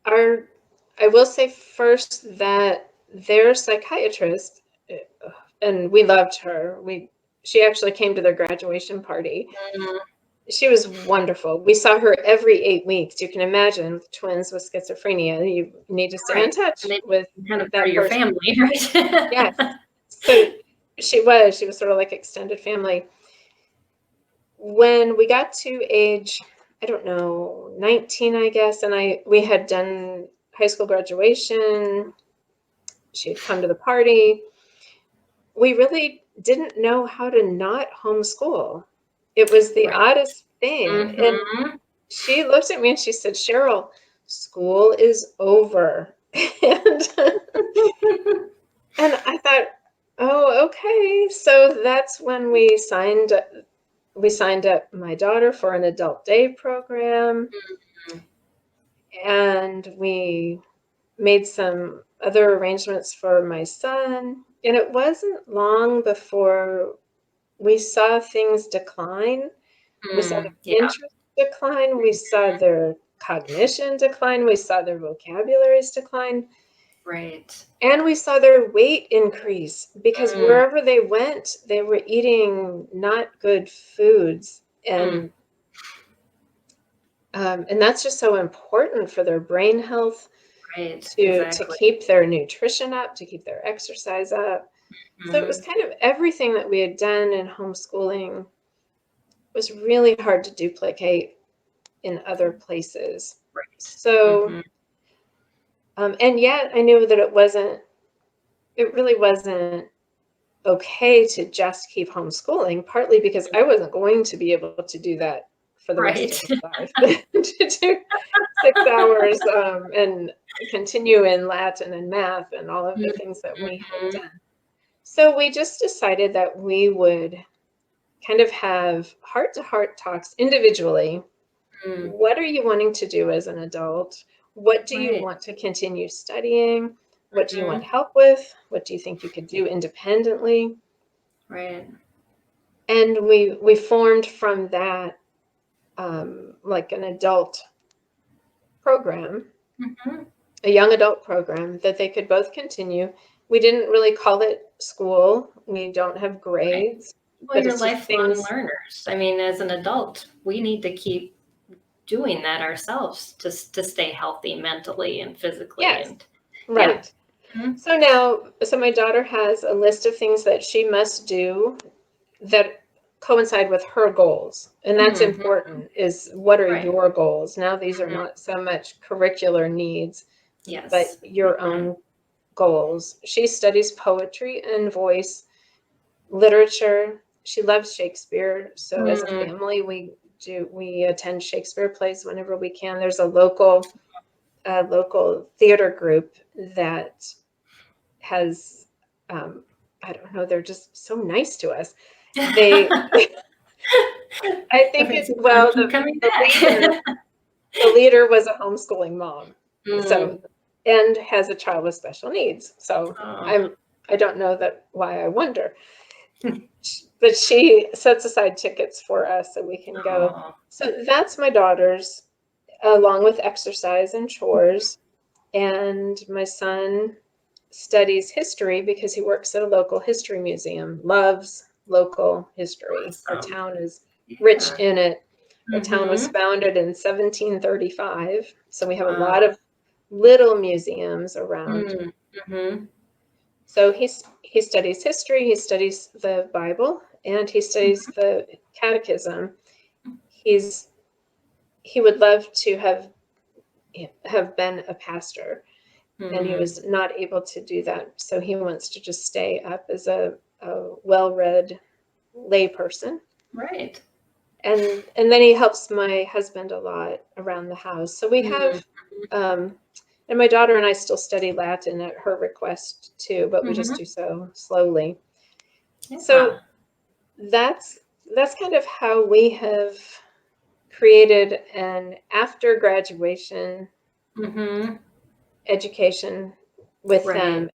I will say first that their psychiatrist, and we loved her. She actually came to their graduation party. Mm. She was wonderful. We saw her every 8 weeks. You can imagine twins with schizophrenia, you need to stay in Right. touch And they with kind of part that of your person. family, right? Yes. So she was sort of like extended family. When we got to age, I don't know, 19, I guess, and we had done high school graduation. She had come to the party. We really didn't know how to not homeschool. It was the Right. oddest thing. And Mhm. she looked at me and she said, Cheryl, school is over. and, and I thought, oh, okay. So that's when we signed up my daughter for an adult day program, Mhm. and we made some other arrangements for my son. And it wasn't long before we saw things decline. We saw Mm, their yeah. interest decline. We saw their cognition decline. We saw their vocabularies decline. Right. And we saw their weight increase because Mm, wherever they went, they were eating not good foods. mm. And that's just so important for their brain health, Right. to Exactly. keep their nutrition up, to keep their exercise up. So it was Mhm. kind of everything that we had done in homeschooling was really hard to duplicate in other places. Right. So, Mhm. and yet I knew that it really wasn't okay to just keep homeschooling, partly because I wasn't going to be able to do that for the rest Right. of my life. To do 6 hours, and continue in Latin and math and all of the things that we had Mhm. done. So we just decided that we would kind of have heart to heart talks individually. Mm. What are you wanting to do as an adult? What do you Right. want to continue studying? What do you want Mhm. help with? What do you think you could do independently? Right. And we formed from that, like an adult program, Mhm. a young adult program that they could both continue. We didn't really call it school. We don't have Right. grades, Well, but you're it's just lifelong things. learners. I mean, as an adult, we need to keep doing that ourselves to stay healthy mentally and physically Yes, and yeah. right. Mhm. So my daughter has a list of things that she must do that coincide with her goals. And that's Mhm. important, is what are Right. your goals? Now, these are Mhm. not so much curricular needs, but Yes. your Mhm. own goals. She studies poetry and voice, literature. She loves Shakespeare. So as a Mm. family, we attend Shakespeare plays whenever we can. There's a local theater group that has, I don't know, they're just so nice to us. They I That think makes it's, you wanna well, keep coming the back. leader was a homeschooling mom, Mm. so, and has a child with special needs. So Aw. I don't know that why, I wonder. But she sets aside tickets for us so we can go. Aw. So that's my daughter's, along with exercise and chores. And my son studies history because he works at a local history museum, loves local history. Our Awesome. town is rich Yeah. in it. Our town was Mhm. founded in 1735, so we have a lot Wow. of little museums around. Mm. Mhm. So he studies history, he studies the Bible, and he studies the catechism. He's he would love to have been a pastor, and he Mm. was not able to do that. So he wants to just stay up as a well-read layperson. Right. And then he helps my husband a lot around the house. So we Mm. have, and my daughter and I still study Latin at her request too, but we just Mhm. do so slowly. So Yeah. that's that's kind of how we have created an after graduation Mhm. education with Right. them.